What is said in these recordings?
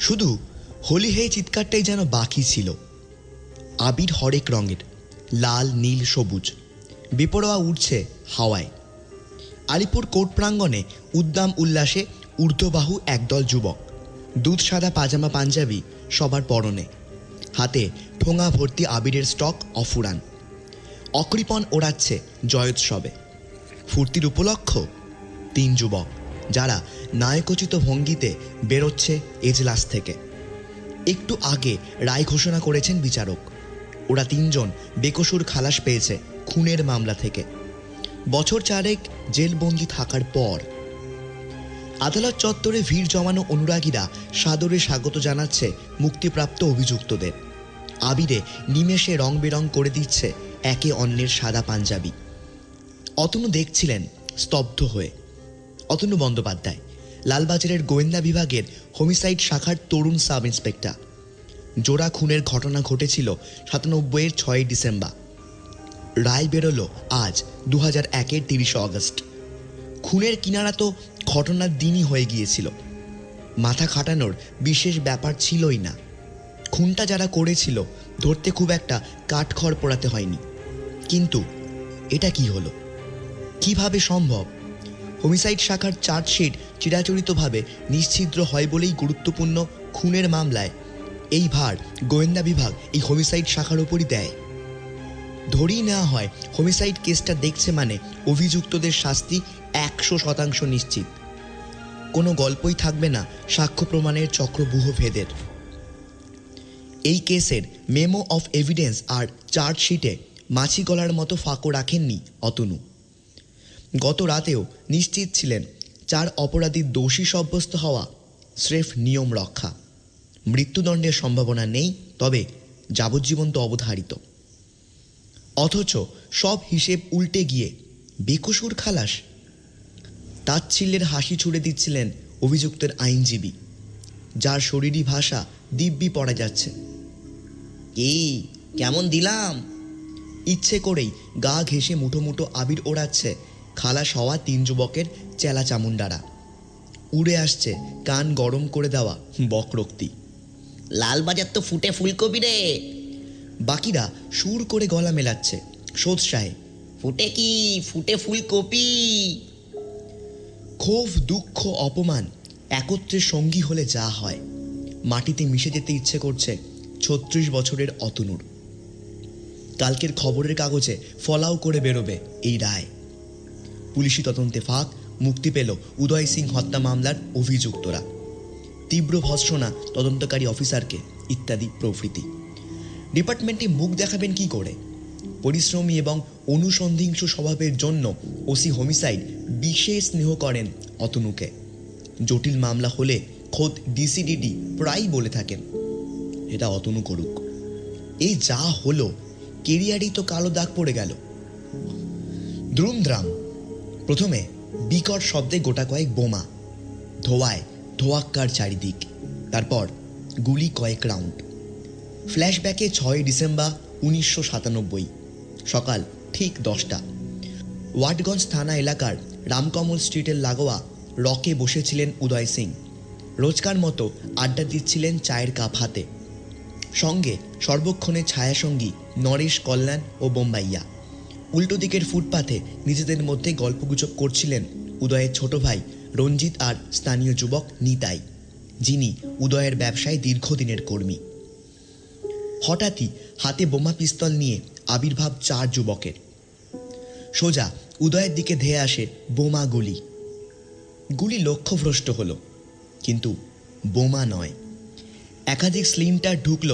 শুধু হোলি হে চিৎকারটাই যেন বাকি ছিল। আবির হরেক রঙের, লাল, নীল, সবুজ, বেপরোয়া উড়ছে হাওয়ায়। আলিপুর কোর্ট প্রাঙ্গণে উদ্দাম উল্লাসে ঊর্ধ্ববাহু একদল যুবক, দুধ সাদা পাজামা পাঞ্জাবি সবার পরনে, হাতে ঠোঙা ভর্তি আবিরের স্টক অফুরান। অকৃপণ ওড়াচ্ছে জয়োৎসবে। ফুর্তির উপলক্ষ 3 যুবক, যারা নায়কোচিত ভঙ্গিতে বেরোচ্ছে এজলাস থেকে। একটু আগে রায় ঘোষণা করেছেন বিচারক। ওরা 3 জন বেকসুর খালাস পেয়েছে খুনের মামলা থেকে, বছর 4 জেলবন্দি থাকার পর। আদালত চত্বরে ভিড় জমানো অনুরাগীরা সাদরে স্বাগত জানাচ্ছে মুক্তিপ্রাপ্ত অভিযুক্তদের। আবিরে নিমেষে রং বেরং করে দিচ্ছে একে অন্যের সাদা পাঞ্জাবি। অতনু দেখছিলেন স্তব্ধ হয়ে। অতনু বন্দ্যোপাধ্যায়, লালবাজারের গোয়েন্দা বিভাগের হোমিসাইড শাখার তরুণ সাব ইন্সপেক্টর। জোড়া খুনের ঘটনা ঘটেছিল 97-এর 6 ডিসেম্বর। রায় বেরোলো আজ 2001-এর 30 অগস্ট। খুনের কিনারা তো ঘটনার দিনই হয়ে গিয়েছিল। মাথা খাটানোর বিশেষ ব্যাপার ছিলই না। খুনটা যারা করেছিল ধরতে খুব একটা কাঠখড় পোড়াতে হয়নি। কিন্তু এটা কি হলো? কিভাবে সম্ভব? হোমিসাইড শাখার চার্জশিট চিরাচরিতভাবে নিশ্ছিদ্র হয় বলেই গুরুত্বপূর্ণ খুনের মামলায় এই ভার গোয়েন্দা বিভাগ এই হোমিসাইড শাখার ওপরই দেয়। ধরেই নেওয়া হয় হোমিসাইড কেসটা দেখছে মানে অভিযুক্তদের শাস্তি 100% নিশ্চিত। কোনো গল্পই থাকবে না সাক্ষ্য প্রমাণের চক্রব্যূহ ভেদের। এই কেসের মেমো অফ এভিডেন্স আর চার্জশিটে মাছি গলার মতো ফাঁকও রাখেননি অতনু। গত রাতেও নিশ্চিত ছিলেন 4 অপরাধীর দোষী সাব্যস্ত হওয়া স্রেফ নিয়ম রক্ষা। মৃত্যুদণ্ডের সম্ভাবনা নেই, তবে যাবজ্জীবন তো অবধারিত। অথচ সব হিসেব উল্টে গিয়ে বেকসুর খালাস। তাচ্ছিল্যের হাসি ছুড়ে দিচ্ছিলেন অভিযুক্তের আইনজীবী, যার শরীরী ভাষা দিব্যি পড়া যাচ্ছে। কি কেমন দিলাম? ইচ্ছে করেই গা ঘেঁষে মুঠো মুঠো আবির ওড়াচ্ছে খালাস হওয়া 3 যুবকের চেলা চামুন্ডারা। উড়ে আসছে কান গরম করে দেওয়া বকরক্তি। লালবাজার তো ফুটে ফুলকপি রে। বাকিরা সুর করে গলা মেলাচ্ছে সোৎসাহে। ফুটে কি? ফুটে ফুলকপি। ক্ষোভ, দুঃখ, অপমান একত্রে সঙ্গী হলে যা হয়। মাটিতে মিশে যেতে ইচ্ছে করছে 36 বছরের অতনুর। কালকের খবরের কাগজে ফলাও করে বেরোবে এই রায়। পুলিশি তদন্তে ফাঁক, মুক্তি পেল উদয় সিং হত্যা মামলার অভিযুক্তরা। তীব্র ভর্ৎসনা তদন্তকারী অফিসারকে, ইত্যাদি প্রভৃতি। ডিপার্টমেন্টে মুখ দেখাবেন কি করে? পরিশ্রমী এবং অনুসন্ধিংসু স্বভাবের জন্য ওসি হোমিসাইড বিশেষ স্নেহ করেন অতনুকে। জটিল মামলা হলে খোদ ডিসিডিডি প্রায়ই বলে থাকেন, এটা অতনু করুক। এই যা হলো, কেরিয়ারই তো কালো দাগ পড়ে গেল। দ্রুমদ্রাম। প্রথমে বিকট শব্দে গোটা কয়েক বোমা, ধোঁয়ায় ধোঁয়াক্কার চারিদিক। তারপর গুলি কয়েক রাউন্ড। ফ্ল্যাশব্যাকে 6 ডিসেম্বর 1997, সকাল ঠিক 10টা। ওয়াটগঞ্জ থানা এলাকার রামকমল স্ট্রিটের লাগোয়া রকে বসেছিলেন উদয় সিং। রোজকার মতো আড্ডা দিচ্ছিলেন চায়ের কাপ হাতে। সঙ্গে সর্বক্ষণের ছায়াসঙ্গী নরেশ, কল্যাণ ও বোম্বাইয়া। উল্টো দিকের ফুটপাথে নিজেদের মধ্যে গল্পগুজব করছিলেন উদয়ের ছোট ভাই রঞ্জিত আর স্থানীয় যুবক নিতাই, যিনি উদয়ের ব্যবসায় দীর্ঘদিনের কর্মী। হঠাৎই হাতে বোমা পিস্তল নিয়ে আবির্ভাব 4 যুবকের। সোজা উদয়ের দিকে ধেয়ে আসে বোমা গুলি। গুলি লক্ষ্যভ্রষ্ট হলো, কিন্তু বোমা নয়। একাধিক স্লিন্টার ঢুকল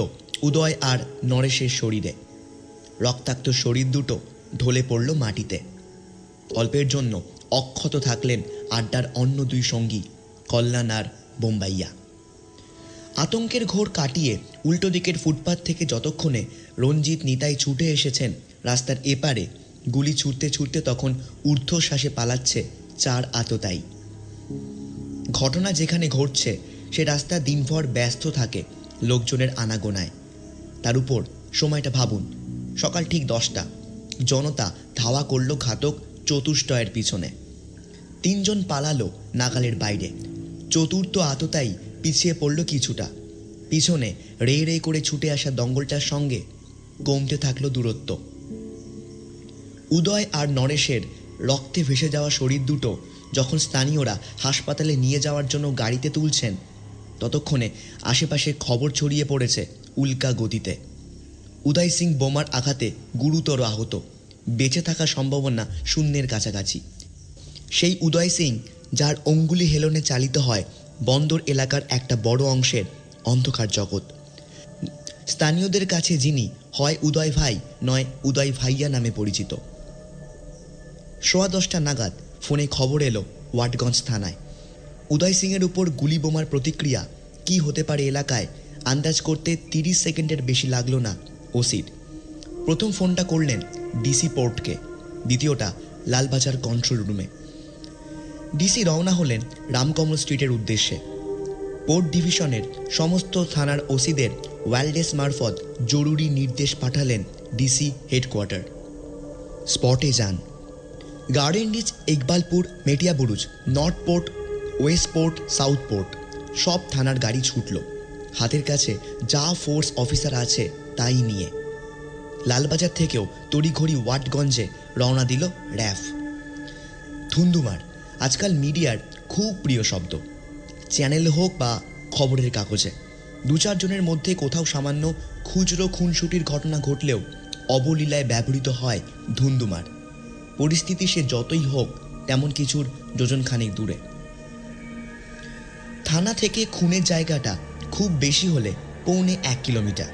উদয় আর নরেশের শরীরে। রক্তাক্ত শরীর দুটো ঢলে পড়ল মাটিতে। অল্পের জন্য অক্ষত থাকলেন আড্ডার অন্য 2 সঙ্গী, কল্যাণ আর বোম্বাইয়া। আতঙ্কের ঘোর কাটিয়ে উল্টো দিকের ফুটপাথ থেকে যতক্ষণে রঞ্জিত, নিতাই ছুটে এসেছেন রাস্তার এপারে, গুলি ছুটতে ছুটতে তখন ঊর্ধ্বশ্বাসে পালাচ্ছে 4 আততায়ী। ঘটনা যেখানে ঘটছে সে রাস্তা দিনভর ব্যস্ত থাকে লোকজনের আনাগোনায়। তার উপর সময়টা ভাবুন, সকাল ঠিক 10টা। জনতা ধাওয়া করল ঘাতক চতুষ্টয়ের পিছনে। 3 জন পালালো নাগালের বাইরে। চতুর্থ আততায়ী পিছিয়ে পড়ল কিছুটা। পিছনে রে রে করে ছুটে আসা দঙ্গলটার সঙ্গে কমতে থাকলো দূরত্ব। উদয় আর নরেশের রক্তে ভেসে যাওয়া শরীর দুটো যখন স্থানীয়রা হাসপাতালে নিয়ে যাওয়ার জন্য গাড়িতে তুলছেন, ততক্ষণে আশেপাশে খবর ছড়িয়ে পড়েছে উল্কা গতিতে। উদয় সিং বোমার আঘাতে গুরুতর আহত, বেঁচে থাকার সম্ভাবনা শূন্যের কাছাকাছি। সেই উদয় সিং যার অঙ্গুলি হেলনে চালিত হয় বন্দর এলাকার একটা বড় অংশের অন্ধকার জগৎ। স্থানীয়দের কাছে যিনি হয় উদয় ভাই নয় উদয় ভাইয়া নামে পরিচিত। 10:15 নাগাদ ফোনে খবর এলো ওয়াটগঞ্জ থানায়। উদয় সিংয়ের উপর গুলি বোমার প্রতিক্রিয়া কি হতে পারে এলাকায় আন্দাজ করতে 30 সেকেন্ডের বেশি লাগলো না ওসির। প্রথম ফোনটা করলেন ডিসি পোর্টকে, দ্বিতীয়টা লালবাজার কন্ট্রোল রুমে। ডিসি রওনা হলেন রামকমল স্ট্রিটের উদ্দেশ্যে। পোর্ট ডিভিশনের সমস্ত থানার ওসিদের ওয়্যালডেস মারফত জরুরি নির্দেশ পাঠালেন ডিসি হেডকোয়ার্টার। স্পটে যান। Garden Reach, Iqbalpur, Metiabruz, North Port, West Port, South Port সব থানার গাড়ি ছুটল, হাতের কাছে যা ফোর্স অফিসার আছে তাই নিয়ে। লালবাজার থেকেও তড়িঘড়ি ওয়াটগঞ্জে রওনা দিল র্যাফ। ধুন্ধুমার আজকাল মিডিয়ার খুব প্রিয় শব্দ। চ্যানেল হোক বা খবরের কাগজে 2-4 জনের মধ্যে কোথাও সামান্য খুচরো খুনসুটির ঘটনা ঘটলেও অবলীলায় ব্যবহৃত হয় ধুন্ধুমার। পরিস্থিতি সে যতই হোক তেমন কিছুর যোজনখানেক দূরে। থানা থেকে খুনের জায়গাটা খুব বেশি হলে 1.25 কিলোমিটার।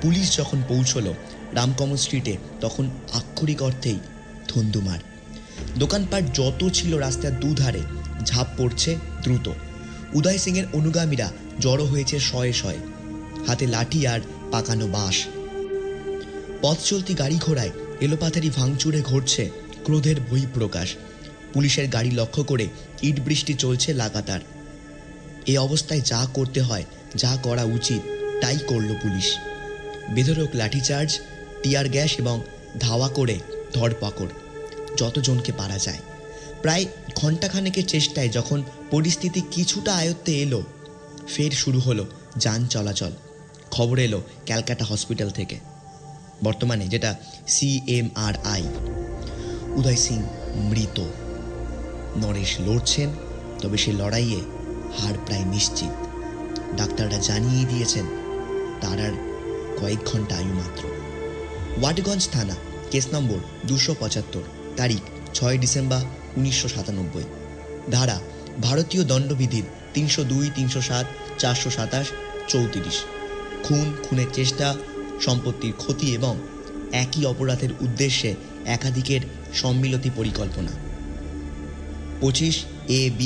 পুলিশ যখন পৌঁছলো রামকমল স্ট্রিটে তখন আক্ষরিক অর্থেই ধুন্ধুমার। দোকানপাট যত ছিল রাস্তার দুধারে ঝাঁপ পড়ছে দ্রুত। উদয় সিংয়ের অনুগামীরা জড়ো হয়েছে শয়ে শয়ে, হাতে লাঠি আর পাকানো বাঁশ। পথ চলতি গাড়ি ঘোড়ায় এলোপাথারি ভাঙচুরে ঘটছে ক্রোধের বহিঃপ্রকাশ। পুলিশের গাড়ি লক্ষ্য করে ইট বৃষ্টি চলছে লাগাতার। এই অবস্থায় যা করতে হয়, যা করা উচিত তাই করল পুলিশ। বেধড়ক লাঠিচার্জ, টিয়ার গ্যাস এবং ধাওয়া করে ধরপাকড় যতজনকে পারা যায়। প্রায় ঘণ্টাখানেকের চেষ্টায় যখন পরিস্থিতি কিছুটা আয়ত্তে এলো, ফের শুরু হলো যান চলাচল। খবর এলো ক্যালকাটা হসপিটাল থেকে, বর্তমানে যেটা CMRI। উদয় সিং মৃত। নরেশ লড়ছেন, তবে সে লড়াইয়ে হার প্রায় নিশ্চিত। ডাক্তাররা জানিয়ে দিয়েছেন তার আর কয়েক ঘন্টা আয়ু মাত্র। ওয়াটগঞ্জ থানা, কেস নম্বর 275, তারিখ 6 ডিসেম্বর 1997। ধারা ভারতীয় দণ্ডবিধির 302, 307, 427, 34। খুন, খুনের চেষ্টা, সম্পত্তির ক্ষতি এবং একই অপরাধের উদ্দেশ্যে একাধিকের সম্মিলিত পরিকল্পনা। 25AB,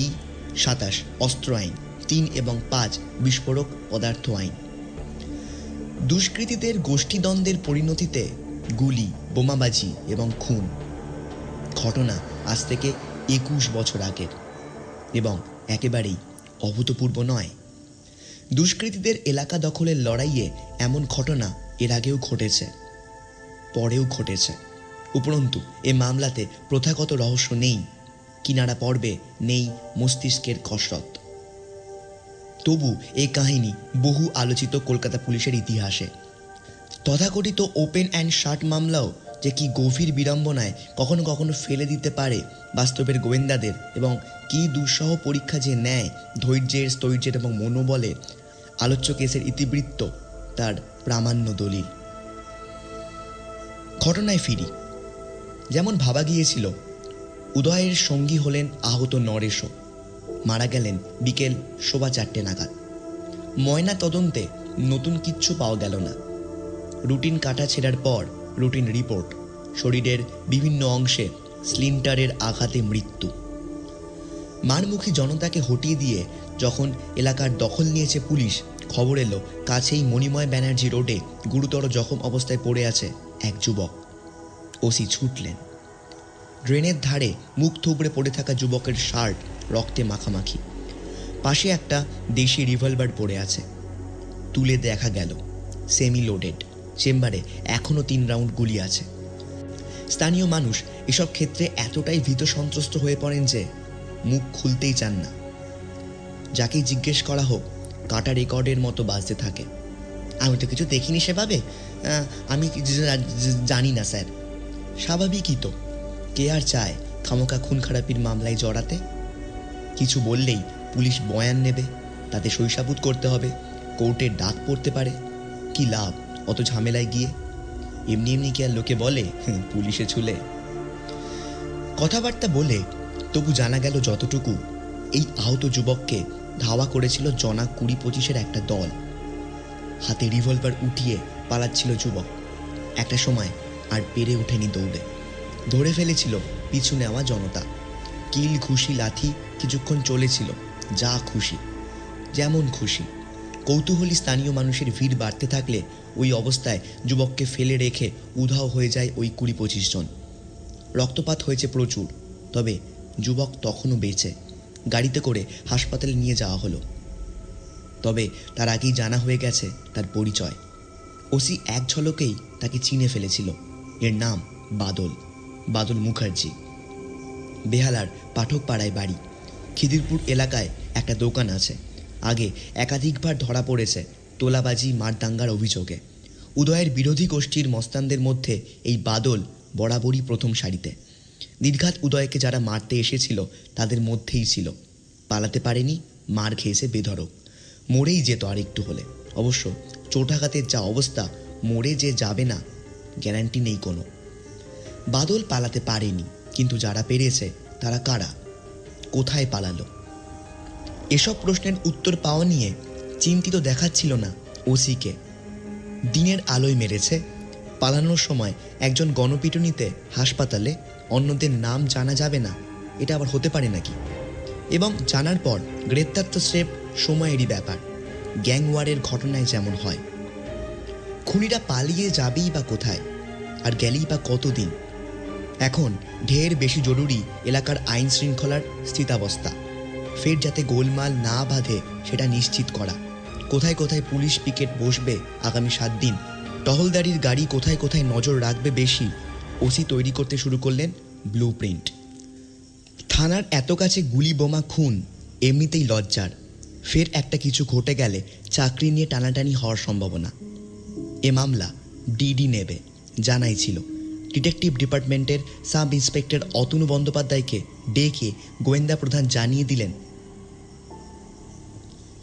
27 অস্ত্র আইন, 3 এবং 5 বিস্ফোরক পদার্থ আইন। দুষ্কৃতীদের গোষ্ঠীদ্বন্দ্বের পরিণতিতে গুলি, বোমাবাজি এবং খুন। ঘটনা আজ থেকে 21 বছর আগের এবং একেবারেই অভূতপূর্ব নয়। দুষ্কৃতীদের এলাকা দখলের লড়াইয়ে এমন ঘটনা এর আগেও ঘটেছে, পরেও ঘটেছে। উপরন্তু এ মামলাতে প্রথাগত রহস্য নেই, কিনারা পর্বে নেই মস্তিষ্কের কসরত। তবু এই কাহিনী বহু আলোচিত কলকাতা পুলিশের ইতিহাসে। তথাকথিত ওপেন অ্যান্ড শাট মামলাও যে কি গভীর বিড়ম্বনায় কখনো কখনো ফেলে দিতে পারে বাস্তবের গোয়েন্দাদের, এবং কি দুঃসহ পরীক্ষা যে নেয় ধৈর্যের, স্থৈর্যের এবং মনোবলের, আলোচ্য কেসের ইতিবৃত্ত তার প্রামাণ্য দলিল। ঘটনায় ফিরি। যেমন ভাবা গিয়েছিল, উদয়ের সঙ্গী হলেন আহত নরেশও। মারা গেলেন বিকেল 4:15 নাগাদ। ময়না তদন্তে নতুন কিচ্ছু পাওয়া গেল না। রুটিন কাটা ছেঁড়ার পর রুটিন রিপোর্ট, শরীরের বিভিন্ন অংশে স্লিন্টারের আঘাতে মৃত্যু। মারমুখী জনতাকে হটিয়ে দিয়ে যখন এলাকার দখল নিয়েছে পুলিশ, খবর এলো কাছেই মণিময় ব্যানার্জি রোডে গুরুতর জখম অবস্থায় পড়ে আছে এক যুবক। ওসি ছুটলেন। ড্রেনের ধারে মুখ থুবড়ে পড়ে থাকা যুবকের শার্ট রক্তে মাখামাখি। পাশে একটা দেশি রিভলভার পড়ে আছে। তুলে দেখা গেল সেমি লোডেড। চেম্বারে এখনও 3 রাউন্ড গুলি আছে। স্থানীয় মানুষ এসব ক্ষেত্রে এতটাই ভীত সন্ত্রস্ত হয়ে পড়েন যে মুখ খুলতেই চান না। যাকেই জিজ্ঞেস করা হোক কাটা রেকর্ডের মতো বাজতে থাকে। আমি তো কিছু দেখিনি সেভাবে, আমি জানি না স্যার। স্বাভাবিকই তো, কে আর চায় খামোকা খুন খারাপির মামলায় জড়াতে? কিছু বললেই পুলিশ বয়ান নেবে, তাতে সইসাবুত করতে হবে, কোর্টের ডাক পড়তে পারে। কি লাভ অত ঝামেলায় গিয়ে? এমনি এমনি কি আর লোকে বলে পুলিশে ছুলে? কথাবার্তা বলে তবু জানা গেল যতটুকু, এই আহত যুবককে ধাওয়া করেছিল জনা 20-25-এর একটা দল। হাতে রিভলভার উঠিয়ে পালাচ্ছিল যুবক। একটা সময় আর পেরে ওঠেনি দৌড়ে, ধরে ফেলেছিল পিছু নেওয়া জনতা। কিল ঘুষি লাথি কিছুক্ষণ চলেছিল, যা খুশি যেমন খুশি। কৌতূহলী স্থানীয় মানুষের ভিড় বাড়তে থাকলে ওই অবস্থায় যুবককে ফেলে রেখে উধাও হয়ে যায় ওই 20-25 জন। রক্তপাত হয়েছে প্রচুর, তবে যুবক তখনও বেঁচে। গাড়িতে করে হাসপাতালে নিয়ে যাওয়া হলো, তবে তার আগেই জানা হয়ে গেছে তার পরিচয়। ওসি এক ঝলকেই তাকে চিনে ফেলেছিল। এর নাম বাদল মুখার্জি। বেহালার পাঠকপাড়ায় বাড়ি। খিদিরপুর এলাকায় একটা দোকান আছে। আগে একাধিকবার ধরা পড়েছে তোলাবাজি মারদাঙ্গার অভিযোগে। উদয়ের বিরোধী গোষ্ঠীর মস্তানদের মধ্যে এই বাদল বরাবরই প্রথম সারিতে। নির্ঘাত উদয়কে যারা মারতে এসেছিল তাদের মধ্যেই ছিল। পালাতে পারেনি, মার খেয়েছে বেধড়ক। মরেই যেত আর একটু হলে। অবশ্য চোটাঘাতের যা অবস্থা, মরে যে যাবে না গ্যারান্টি নেই কোনো। বাদল পালাতে পারেনি, কিন্তু যারা পেরেছে তারা কারা, কোথায় পালালো? এসব প্রশ্নের উত্তর পাওয়া নিয়ে চিন্তিত দেখাচ্ছিল না ওসিকে। দিনের আলোয় মেরেছে, পালানোর সময় একজন গণপিটুনিতে হাসপাতালে, অন্যদের নাম জানা যাবে না, এটা আবার হতে পারে নাকি? এবং জানার পর গ্রেপ্তার তো স্রেফ সময়েরই ব্যাপার, গ্যাং ওয়ারের ঘটনায় যেমন হয়। খুনিরা পালিয়ে যাবেই বা কোথায়, আর গেলেই বা কতদিন? এখন ঢের বেশি জরুরি এলাকার আইন শৃঙ্খলার স্থিতাবস্থা। ফের যাতে গোলমাল না বাঁধে সেটা নিশ্চিত করা। কোথায় কোথায় পুলিশ পিকেট বসবে আগামী 7 দিন, টহলদারির গাড়ি কোথায় কোথায় নজর রাখবে বেশি, ওসি তৈরি করতে শুরু করলেন ব্লু প্রিন্ট। থানার এত কাছে গুলি বোমা খুন এমনিতেই লজ্জার, ফের একটা কিছু ঘটে গেলে চাকরি নিয়ে টানাটানি হওয়ার সম্ভাবনা। এ মামলা ডিডি নেবে জানাই ছিল। ডিটেকটিভ ডিপার্টমেন্টের সাব ইন্সপেক্টর অতনু বন্দ্যোপাধ্যায়কে ডেকে গোয়েন্দা প্রধান জানিয়ে দিলেন,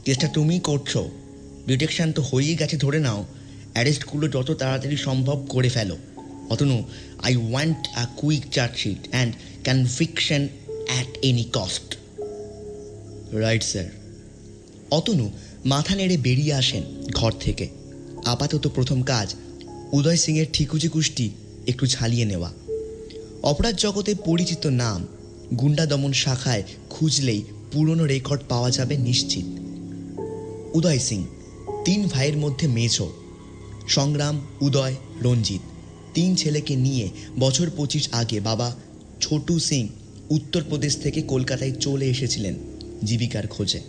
কেসটা তুমিই করছো, ডিটেকশন তো হয়েই গেছে ধরে নাও, অ্যারেস্টগুলো যত তাড়াতাড়ি সম্ভব করে ফেলো। Atanu, I want a quick chargesheet and conviction at any cost. Right sir. Atanu মাথা নেড়ে বেরিয়ে আসেন ঘর থেকে। আপাতত প্রথম কাজ উদয় সিংয়ের ঠিকুজি কুষ্টি একটু ঝালিয়ে নেওয়া। অপরাধ জগতে পরিচিত নাম, গুন্ডা দমন শাখায় খুঁজলেই পুরনো রেকর্ড পাওয়া যাবে নিশ্চিত। উদয় সিং 3 ভাইয়ের মধ্যে মেঝো। সংগ্রাম, উদয়, রঞ্জিত 3 ছেলেকে নিয়ে বছর 25 আগে বাবা ছোটু সিং উত্তরপ্রদেশ থেকে কলকাতায় চলে এসেছিলেন জীবিকার খোঁজে।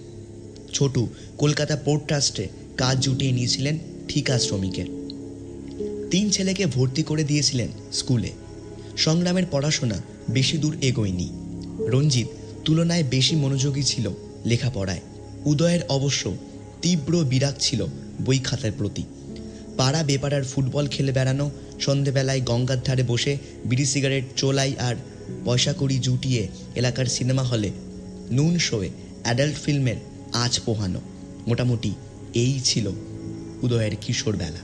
ছোটু কলকাতা পোর্ট ট্রাস্টে কাজ জুটিয়ে নিয়েছিলেন ঠিকা শ্রমিকের। 3 ছেলেকে ভর্তি করে দিয়েছিলেন স্কুলে। সংগ্রামের পড়াশোনা বেশি দূর এগোয়নি। রঞ্জিত তুলনায় বেশি মনোযোগী ছিল লেখাপড়ায়। উদয়ের অবশ্য তীব্র বিরাগ ছিল বই খাতার প্রতি। পাড়া বেপাড়ার ফুটবল খেলে বেড়ানো, সন্ধেবেলায় গঙ্গার ধারে বসে বিড়ি সিগারেট চোলাই আর পয়সা কড়ি জুটিয়ে এলাকার সিনেমা হলে নুন শোয়ে অ্যাডাল্ট ফিল্মের আঁচ পোহানো। মোটামুটি এই ছিল উদয়ের কিশোর বেলা।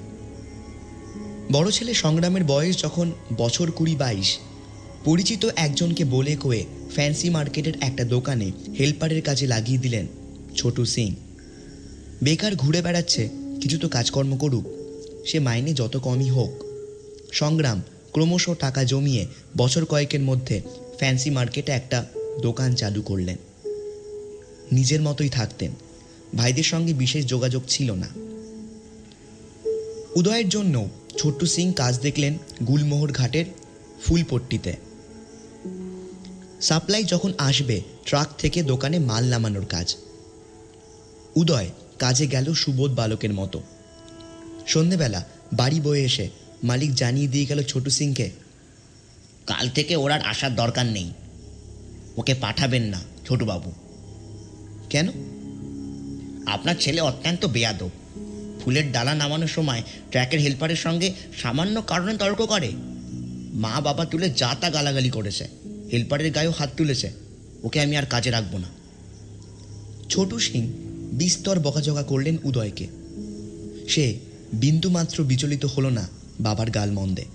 বড় ছেলে সংগ্রামের বয়স যখন বছর 20-22, পরিচিত একজনকে বলে কয়ে ফ্যান্সি মার্কেটের একটা দোকানে হেল্পারের কাজে লাগিয়ে দিলেন ছোটু সিং। বেকার ঘুরে বেড়াচ্ছে, কিছু তো কাজকর্ম করুক, সে মাইনে যত কমই হোক। সংগ্রাম ক্রমশ টাকা জমিয়ে বছর কয়েকের মধ্যে ফ্যান্সি মার্কেটে একটা দোকান চালু করলেন। নিজের মতোই থাকতেন, ভাইদের সঙ্গে বিশেষ যোগাযোগ ছিল না। উদয়ের জন্য ছোট্টু সিং কাজ দেখলেন গুলমোহর ঘাটের ফুলপট্টিতে। সাপ্লাই যখন আসবে ট্রাক থেকে দোকানে মাল নামানোর কাজ। উদয় কাজে গেল সুবোধ বালকের মতো। সন্ধেবেলা বাড়ি বয়ে এসে মালিক জানিয়ে দিয়ে গেল ছোটু সিংকে, কাল থেকে ওর আর আসার দরকার নেই, ওকে পাঠাবেন না ছোটবাবু। কেন? আপনার ছেলে অত্যন্ত বেয়াদব। ফুলের ডালা নামানোর সময় ট্র্যাকের হেল্পারের সঙ্গে সামান্য কারণে তর্ক করে। মা বাবা তুলে যা তা গালাগালি করেছে, হেল্পারের গায়েও হাত তুলেছে। ওকে আমি আর কাজে রাখবো না। ছোটু সিং বিস্তর বকাঝকা করলেন উদয়কে। সে বিন্দুমাত্র বিচলিত হলো না বাবার গালমন্দে।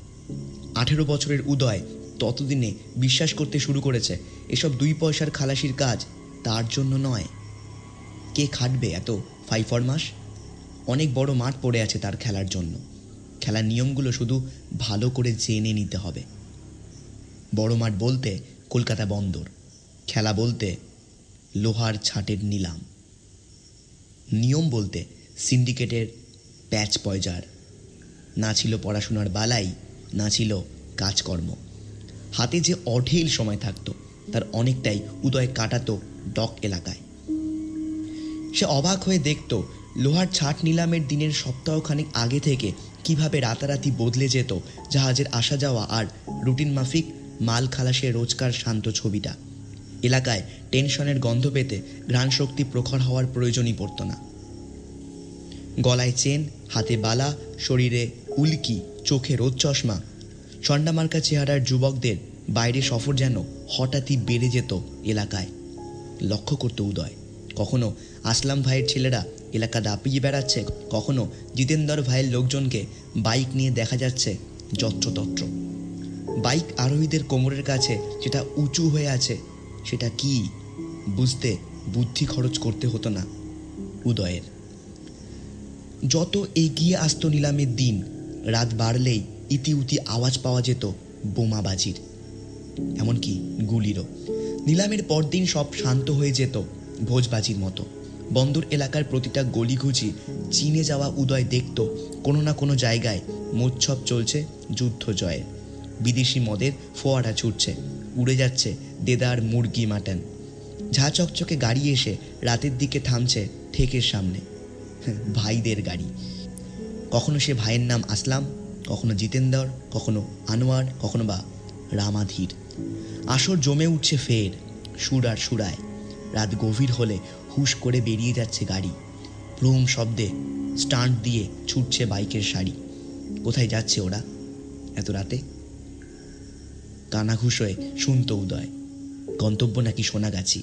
18 বছরের উদয় ততদিনে বিশ্বাস করতে শুরু করেছে এসব 2 পয়সার খালাসির কাজ তার জন্য নয়। কে খাটবে এত ফাইফরমাস? অনেক বড় মাঠ পড়ে আছে তার খেলার জন্য। খেলার নিয়মগুলো শুধু ভালো করে জেনে নিতে হবে। বড় মাঠ বলতে কলকাতা বন্দর, খেলা বলতে লোহার ছাটের নিলাম, নিয়ম বলতে সিন্ডিকেটের প্যাচ পয়জার। না ছিল পড়াশোনার বালাই, না ছিল কাজকর্ম। হাতে যে অঢেল সময় থাকতো তার অনেকটাই উদয় কাটাতো ডক এলাকায়। সে অবাক হয়ে দেখত লোহার ছাট নিলামের দিনের সপ্তাহখানেক আগে থেকে কিভাবে রাতারাতি বদলে যেত জাহাজের আসা যাওয়া আর রুটিন মাফিক মাল খালাসের রোজকার শান্ত ছবিটা। এলাকায় টেনশনের গন্ধ পেতে ঘ্রাণশক্তি প্রখর হওয়ার প্রয়োজনই পড়ত না। গলায় চেন, হাতে বালা, শরীরে উল্কি, চোখে রোদ চশমা, চন্ডামার্কা চেহারার যুবকদের বাইরে সফর যেন হঠাৎই বেড়ে যেত এলাকায়। লক্ষ্য করত উদয়, কখনো আসলাম ভাইয়ের ছেলেরা এলাকা দাপিয়ে বেড়াচ্ছে, কখনো জিতেন্দর ভাইয়ের লোকজনকে বাইক নিয়ে দেখা যাচ্ছে যত্রতত্র। বাইক আরোহীদের কোমরের কাছে যেটা উঁচু হয়ে আছে সেটা কি বুঝতে বুদ্ধি খরচ করতে হতো না উদয়ের। যত এগিয়ে আসত নিলামের দিন, রাত বাড়লেই ইতিউতি আওয়াজ পাওয়া যেত বোমাবাজির, এমনকি গুলিরও। নিলামের পরদিন সব শান্ত হয়ে যেত ভোজবাজির মতো। বন্দর এলাকার প্রতিটা গলিঘুচি চিনে যাওয়া উদয় দেখত কোনো না কোনো জায়গায় মোচ্ছব চলছে যুদ্ধ জয়ের। বিদেশি মদের ফোয়ারা ছুটছে, উড়ে যাচ্ছে দেদার মুরগি মাটন। ঝা চকচকে গাড়ি এসে রাতের দিকে থামছে ঠেকের সামনে, ভাইদের গাড়ি। কখনো সে ভাইয়ের নাম আসলাম, কখনো জিতেন্দর, কখনো আনোয়ার, কখনো বা রামাধীর। আসর জমে উঠছে ফের সুর আর সুরায়। রাত গভীর হলে হুশ করে বেরিয়ে যাচ্ছে গাড়ি, ব্রুম শব্দে স্টান্ট দিয়ে ছুটছে বাইকের সারি। কোথায় যাচ্ছে ওরা এত রাতে? কানাঘুষ হয়ে শুনত উদয়, গন্তব্য নাকি সোনাগাছি,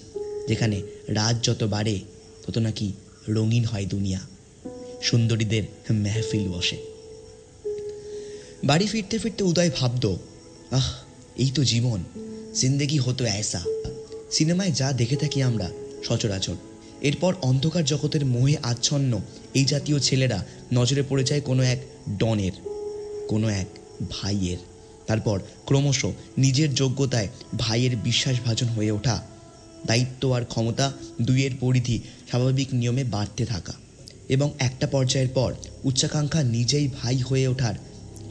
যেখানে রাত যত বাড়ে তত নাকি রঙিন হয় দুনিয়া, সুন্দরীদের মেহফিল বসে। বাড়ি ফিরতে ফিরতে উদয় ভাবত, আহ, এই তো জীবন, জিন্দেগি হতো ऐसा। সিনেমায় যা দেখে থাকি আমরা সচরাচর। এরপর অন্ধকার জগতের মোহে আচ্ছন্ন এই জাতীয় ছেলেরা নজরে পড়ে যায় কোনো এক ডনের, কোনো এক ভাইয়ের। তারপর ক্রমশ নিজের যোগ্যতায় ভাইয়ের বিশ্বাসভাজন হয়ে ওঠা, দায়িত্ব আর ক্ষমতা দুইয়ের পরিধি স্বাভাবিক নিয়মে বাড়তে থাকা, এবং একটা পর্যায়ের পর উচ্চাকাঙ্ক্ষা নিজেই ভাই হয়ে ওঠার,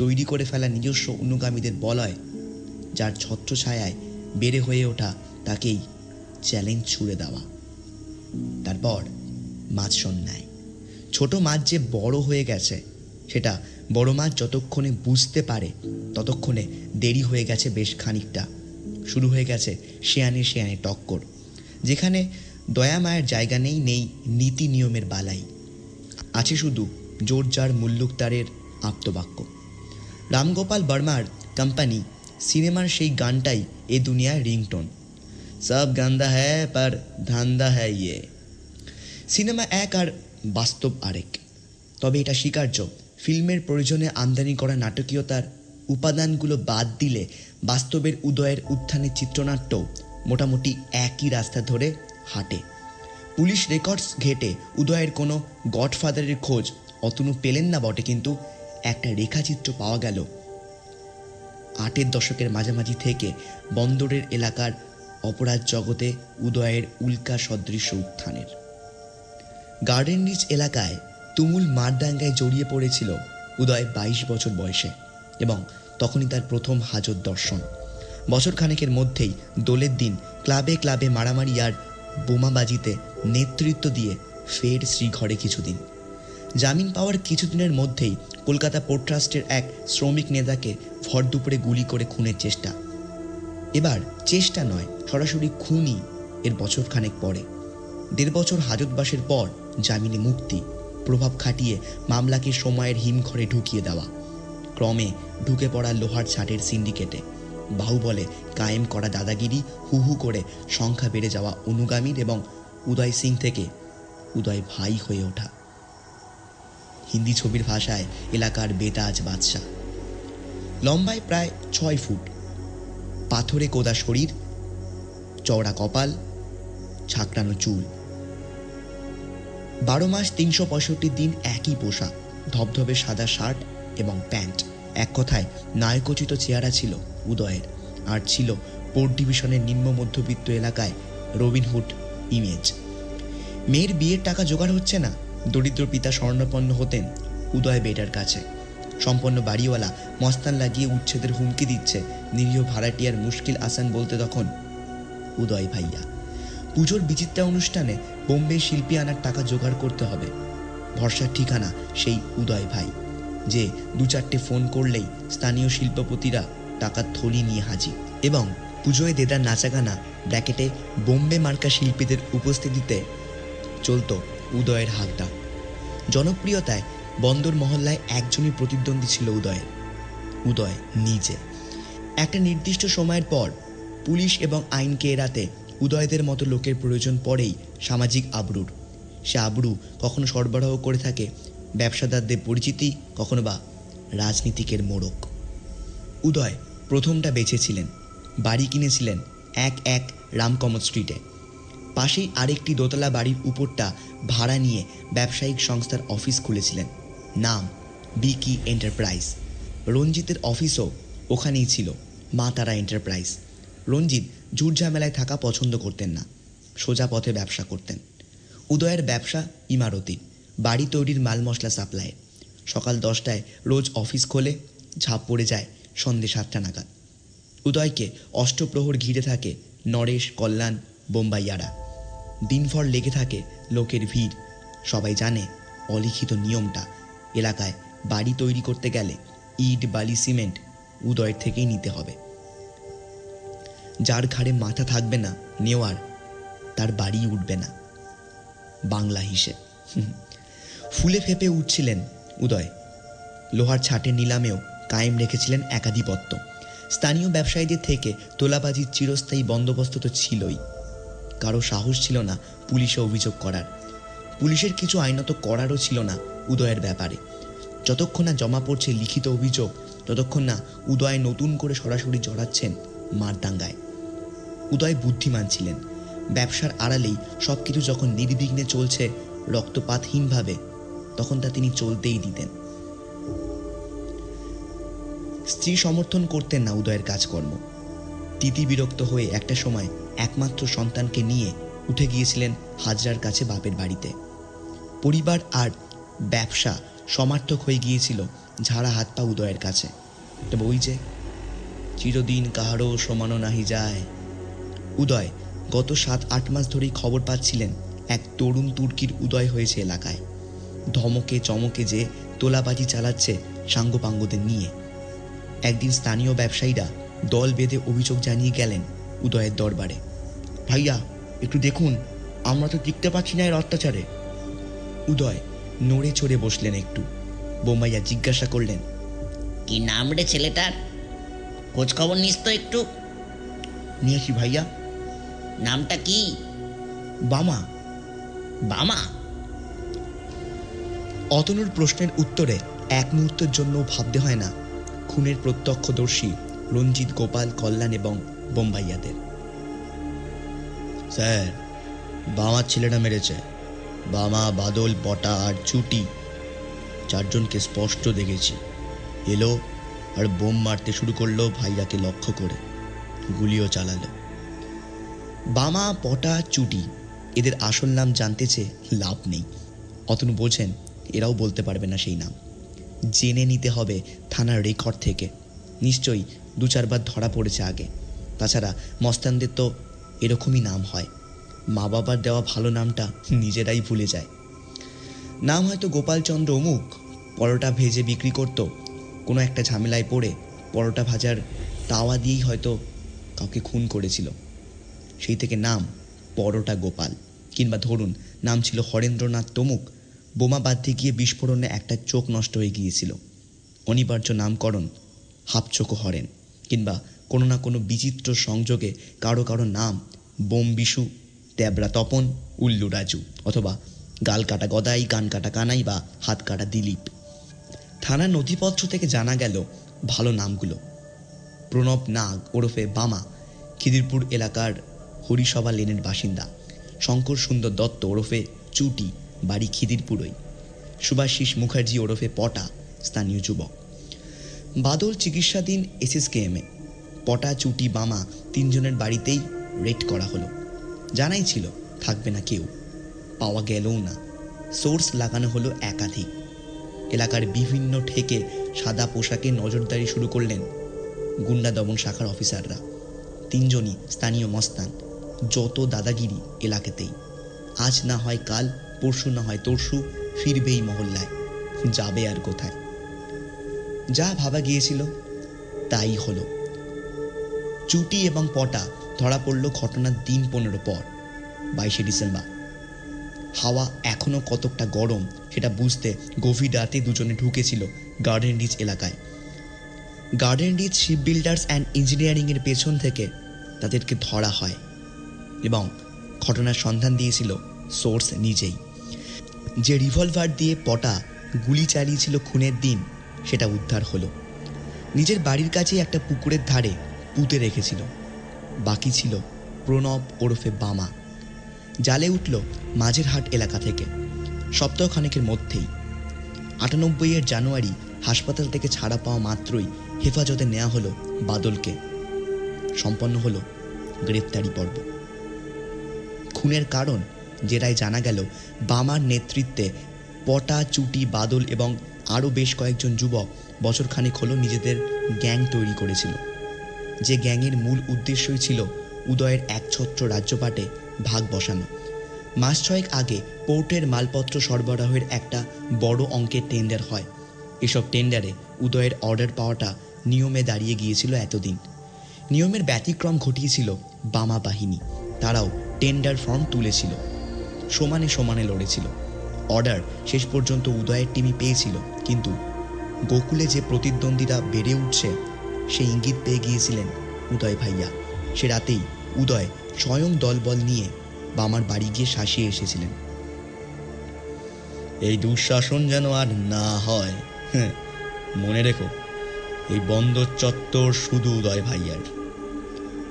তৈরি করে ফেলা নিজস্ব অনুগামীদের বলয়, যার ছত্রছায়ায় বেড়ে হয়ে ওঠা তাকেই চ্যালেঞ্জ ছুড়ে দেওয়া। তারপর মাছ সন্ন্যায়। ছোট মাছ যে বড় হয়ে গেছে সেটা বড় মাছ যতক্ষণে বুঝতে পারে ততক্ষণে দেরি হয়ে গেছে বেশ খানিকটা। শুরু হয়ে গেছে শেয়ানে শেয়ানে টক্কর, যেখানে দয়া মায়ের জায়গা নেই, নেই নীতি নিয়মের বালাই, আছে শুধু জোরজার মুল্লুকতারের আপ্তবাক্য। রামগোপাল বর্মার কোম্পানি সিনেমার সেই গানটাই এ দুনিয়ার রিংটোন, সব গান্দা হ্যায় পর ধান্দা হ্যায় ইয়ে। সিনেমা এক আর বাস্তব আরেক। তবে এটা স্বীকার্য, ফিল্মের প্রয়োজনে আমদানি করা নাটকীয়তার উপাদানগুলো বাদ দিলে বাস্তবের উদয়ের উত্থানের চিত্রনাট্য মোটামুটি একই রাস্তা ধরে হাঁটে। পুলিশ রেকর্ডস ঘেটে উদয়ের কোনো গডফাদারের খোঁজ অতনু পেলেন না বটে, কিন্তু একটা রেখাচিত্র পাওয়া গেল 8-এর দশকের মাঝামাঝি থেকে বন্দরের এলাকার অপরাধ জগতে উদয়ের উল্কা সদৃশ্য উত্থানের। গার্ডেন রিচ এলাকায় তুমুল মারদাঙ্গায় জড়িয়ে পড়েছিল উদয় 22 বছর বয়সে, এবং তখনই তার প্রথম হাজত দর্শন। বছরখানেকের মধ্যেই দোলের দিন ক্লাবে ক্লাবে মারামারি আর বোমাবাজিতে নেতৃত্ব দিয়ে ফের শ্রীঘরে কিছুদিন। জামিন পাওয়ার কিছুদিনের মধ্যেই কলকাতা পোর্ট ট্রাস্টের এক শ্রমিক নেতাকে ভর দুপুরে গুলি করে খুনের চেষ্টা। এবার চেষ্টা নয়, সরাসরি খুনই এর বছরখানেক পরে। 1.5 বছর হাজতবাসের পর জামিনে মুক্তি, প্রভাব খাটিয়ে মামলাকে সময়ের হিমঘরে ঢুকিয়ে দেওয়া, ক্রমে ঢুকে পড়া লোহার ছাটের সিন্ডিকেটে, বাহুবলে কায়েম করা দাদাগিরি, হু হু করে সংখ্যা বেড়ে যাওয়া অনুগামীর এবং উদয় সিং থেকে উদয় ভাই হয়ে ওঠা। হিন্দি ছবির ভাষায় এলাকার বেতাজ বাদশা। লম্বায় প্রায় 6 ফুট, পাথরে কোদা শরীর, চওড়া কপাল, ছাকড়ানো চুল। 12 মাস 365 দিন একই পোশাক, ধবধবে সাদা শার্ট এবং প্যান্ট। এক কথায় নায়কোচিত চেহারা ছিল উদয়ের, আর ছিল পোর্ট ডিভিশনের নিম্ন মধ্যবিত্ত এলাকায় রবিনহুড ইমেজ। মেয়ের বিয়ের টাকা জোগাড় হচ্ছে না, দরিদ্র পিতা স্বর্ণপন্ন হতেন উদয় বেটার কাছে। সম্পন্ন বাড়িওয়ালা মস্তান লাগিয়ে উচ্ছেদের হুমকি দিচ্ছে নিরীহ ভাড়াটিয়ার মুশকিল আসান বলতে তখন উদয় ভাইয়া। পুজোর বিচিত্রা অনুষ্ঠানে বোম্বে শিল্পী আনার টাকা জোগাড় করতে হবে। ভরসার ঠিকানা সেই উদয় ভাই, যে 2-4টে ফোন করলেই স্থানীয় শিল্পপতিরা টাকার থলি নিয়ে হাজির। এবং পুজোয় দেদার নাচাগানা ব্র্যাকেটে বোম্বে মার্কা শিল্পীদের উপস্থিতিতে চলত উদয়ের হাতটা। জনপ্রিয়তায় বন্দর মহল্লায় একজনই প্রতিদ্বন্দ্বী ছিল উদয়ের, উদয় নিজে। একটা নির্দিষ্ট সময়ের পর পুলিশ এবং আইনকে এড়াতে উদয়দের মতো লোকের প্রয়োজন পড়েই সামাজিক আবরুর। সে আবরু কখনো সরবরাহ করে থাকে ব্যবসাদারদের পরিচিতি, কখনো বা রাজনীতিকের মোড়ক। উদয় প্রথমটা বেঁচেছিলেন, বাড়ি কিনেছিলেন 1-1 রামকমল স্ট্রিটে। পাশেই আরেকটি দোতলা বাড়ির উপরটা ভাড়া নিয়ে ব্যবসায়িক সংস্থার অফিস খুলেছিলেন, নাম বিকি এন্টারপ্রাইজ। রঞ্জিতের অফিসও ওখানেই ছিল, মা তারা এন্টারপ্রাইজ। রঞ্জিত ঝুটঝামেলায় থাকা পছন্দ করতেন না, সোজা পথে ব্যবসা করতেন। উদয়ের ব্যবসা ইমারতির, বাড়ি তৈরির মাল মশলা সাপ্লাইয়ের। সকাল 10টায় রোজ অফিস খোলে, ঝাঁপ পড়ে যায় সন্ধ্যে 7টা নাগাদ। উদয়কে অষ্টপ্রহর ঘিরে থাকে নরেশ, কল্যাণ, বোম্বাইয়ারা। দিনভর লেগে থাকে লোকের ভিড়। সবাই জানে অলিখিত নিয়মটা, এলাকায় বাড়ি তৈরি করতে গেলে ইট, বালি, সিমেন্ট উদয়ের থেকেই নিতে হবে। যার ঘাড়ে মাথা থাকবে না নেওয়ার, তার বাড়ি উঠবে না, বাংলা হিসেব। ফুলে ফেপে উঠছিলেন উদয়। লোহার ছাটের নিলামেও কায়েম রেখেছিলেন একাধিপত্য। স্থানীয় ব্যবসায়ীদের থেকে তোলাবাজির চিরস্থায়ী বন্দোবস্ত তো ছিলই। কারো সাহস ছিল না পুলিশে অভিযোগ করার। পুলিশের কিছু আইনত করারও ছিল না উদয়ের ব্যাপারে। যতক্ষণ না জমা পড়ছে লিখিত অভিযোগ, ততক্ষণ না উদয় নতুন করে সরাসরি জড়াচ্ছেন মারদাঙ্গায়। উদয় বুদ্ধিমান ছিলেন। ব্যবসার আড়ালেই সব কিছু যখন নির্বিঘ্নে চলছে রক্তপাতহীনভাবে, তখন তা তিনি চলতেই দিতেন। স্ত্রী সমর্থন করতেন না উদয়ের কাজকর্ম। তিতি বিরক্ত হয়ে একটা সময় একমাত্র সন্তানকে নিয়ে উঠে গিয়েছিলেন হাজরার কাছে বাপের বাড়িতে। পরিবার আর ব্যবসা সমার্থক হয়ে গিয়েছিল ঝাড়া হাত পা উদয়ের কাছে। তবে ওই যে চিরদিন কাহারও সমানো নাহি যায়। উদয় গত 7-8 মাস ধরেই খবর পাচ্ছিলেন এক তরুণ তুর্কির উদয় হয়েছে এলাকায়। ধমকে চমকে যে তোলাবাজি চালাচ্ছে সাঙ্গপাঙ্গদের নিয়ে। একদিন স্থানীয় ব্যবসায়ীরা দল বেঁধে অভিযোগ জানিয়ে গেলেন উদয়ের দরবারে। ভাইয়া, একটু দেখুন, আমরা তো টিকতে পারছি না এর অত্যাচারে। উদয় নড়ে চড়ে বসলেন একটু। বোম্বাইয়া জিজ্ঞাসা করলেন, কি নাম রে ছেলেটার? খোঁজ খবর নিস তো একটু। নিয়েছি ভাইয়া। নামটা কি? বামা। বামা? অতনুর প্রশ্নের উত্তরে এক মুহূর্তের জন্য ভাবতে হয় না খুনের প্রত্যক্ষদর্শী রঞ্জিত, গোপাল, কল্যাণ এবং বোম্বাইয়াদের। স্যার, বামার ছেলেটা মেরেছে। বামা, বাদল, পটা আর চুটি, 4 জনকে স্পষ্ট দেখেছি। এলো আর বোম মারতে শুরু করলো ভাইয়াকে লক্ষ্য করে, গুলিও চালালো। বামা, পটা, চুটি, এদের আসল নাম জানতে চেয়ে লাভ নেই। অতনু বোঝেন এরাও বলতে পারবে না সেই নাম। জেনে নিতে হবে থানার রেকর্ড থেকে। নিশ্চয়ই 2-4 বার ধরা পড়েছে আগে। তাছাড়া মস্তানদের তো এরকমই নাম হয়। মা বাবার দেওয়া ভালো নামটা নিজেরাই ভুলে যায়। নাম হয়তো গোপালচন্দ্র অমুক, পরোটা ভেজে বিক্রি করত। কোনো একটা ঝামেলায় পড়ে পরোটা ভাজার তাওয়া দিয়েই হয়তো কাউকে খুন করেছিল। সেই থেকে নাম পরোটা গোপাল। কিংবা ধরুন নাম ছিল হরেন্দ্রনাথ তমুক, বোমা বাঁধতে গিয়ে বিস্ফোরণে একটা চোখ নষ্ট হয়ে গিয়েছিল, অনিবার্য নামকরণ হাফচোখো হরেন, কিংবা কোনো না কোনো বিচিত্র সংযোগে কারো কারো নাম বোম বিশু, ট্যাবরা তপন, উল্লু রাজু, অথবা গাল কাটা গদাই, কান কাটা কানাই বা হাত কাটা দিলীপ। থানার নথিপত্র থেকে জানা গেল ভালো নামগুলো। প্রণব নাগ ওরফে বামা, খিদিরপুর এলাকার হরিসভা লেনের বাসিন্দা। শঙ্কর সুন্দর দত্ত ওরফে চুটি, বাড়ি খিদিরপুরই। সুভাষিস মুখার্জি ওরফে পটা, স্থানীয় যুবক। বাদল চিকিৎসাধীন এসএসকেএমে। পটা, চুটি, বামা তিনজনের বাড়িতেই রেড করা হলো। জানাই ছিল থাকবে না কেউ, পাওয়া গেলও না। সোর্স লাগানো হলো একাধিক। এলাকার বিভিন্ন ঠেকে সাদা পোশাকে নজরদারি শুরু করলেন গুন্ডা দমন শাখার অফিসাররা। তিনজনই স্থানীয় মস্তান, যত দাদাগিরি এলাকাতেই। আজ না হয় কাল, পরশু না হয় তরশু ফিরবেই মহল্লায়। যাবে আর কোথায়? যা ভাবা গিয়েছিল তাই হলো। চুটি এবং পটা ধরা পড়ল ঘটনার দিন 15 পর, 22শে ডিসেম্বর। হাওয়া এখনও কতকটা গরম সেটা বুঝতে গভীর রাতে দুজনে ঢুকেছিল গার্ডেন রিচ এলাকায়। Garden Reach Ship Builders and ইঞ্জিনিয়ারিংয়ের পেছন থেকে তাদেরকে ধরা হয় এবং ঘটনার সন্ধান দিয়েছিল সোর্স নিজেই। যে রিভলভার দিয়ে পটা গুলি চালিয়েছিল খুনের দিন, সেটা উদ্ধার হলো। নিজের বাড়ির কাছেই একটা পুকুরের ধারে পুঁতে রেখেছিল। বাকি ছিল প্রণব ওরফে বামা। জালে উঠল মাঝেরহাট এলাকা থেকে সপ্তাহখানেকের মধ্যেই। 98-এর জানুয়ারি হাসপাতাল থেকে ছাড়া পাওয়া মাত্রই হেফাজতে নেওয়া হলো বাদলকে। সম্পন্ন হলো গ্রেপ্তারি পর্ব। খুনের কারণ জেরায় জানা গেল বামার নেতৃত্বে পটা, চুটি, বাদল এবং আরও বেশ কয়েকজন যুবক বছরখানেক হলো নিজেদের গ্যাং তৈরি করেছিল। যে গ্যাংয়ের মূল উদ্দেশ্যই ছিল উদয়ের একছত্র রাজ্যপাটে ভাগ বসানো। মাস 6 আগে পোর্টের মালপত্র সরবরাহের একটা বড় অঙ্কের টেন্ডার হয়। এসব টেন্ডারে উদয়ের অর্ডার পাওয়াটা নিয়মে দাঁড়িয়ে গিয়েছিল এতদিন। নিয়মের ব্যতিক্রম ঘটিয়েছিল বামা বাহিনী। তারাও টেন্ডার ফর্ম তুলেছিল, সমানে সমানে লড়েছিল। অর্ডার শেষ পর্যন্ত উদয়ের টিমই পেয়েছিল, কিন্তু গোকুলে যে প্রতিদ্বন্দ্বীরা বেড়ে উঠছে সে ইঙ্গিত পেয়ে গিয়েছিলেন উদয় ভাইয়া। সে রাতেই উদয় স্বয়ং দলবল নিয়ে বামার বাড়ি গিয়ে শাসিয়ে এসেছিলেন। এই দুঃশাসন যেন আর না হয়, মনে রেখো এই বন্দর চত্বর শুধু উদয় ভাইয়ার।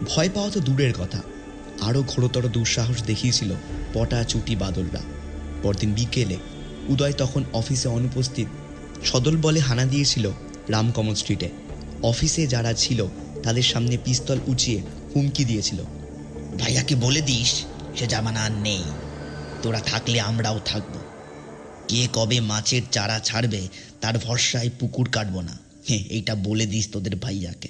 ভয় পাওয়া তো দূরের কথা, আরও ঘোরতর দুঃসাহস দেখিয়েছিল পটা, চুটি, বাদলরা। পরদিন বিকেলে উদয় তখন অফিসে অনুপস্থিত। সদল বলে হানা দিয়েছিল রামকমল স্ট্রিটে। অফিসে যারা ছিল তাদের সামনে পিস্তল উঁচিয়ে হুমকি দিয়েছিল, ভাইয়াকে বলে দিস সে জামানা আর নেই, তোরা থাকলে আমরাও থাকব। কে কবে মাছের চারা ছাড়বে তার ভরসায় পুকুর কাটবো না, এইটা বলে দিস তোদের ভাইয়াকে।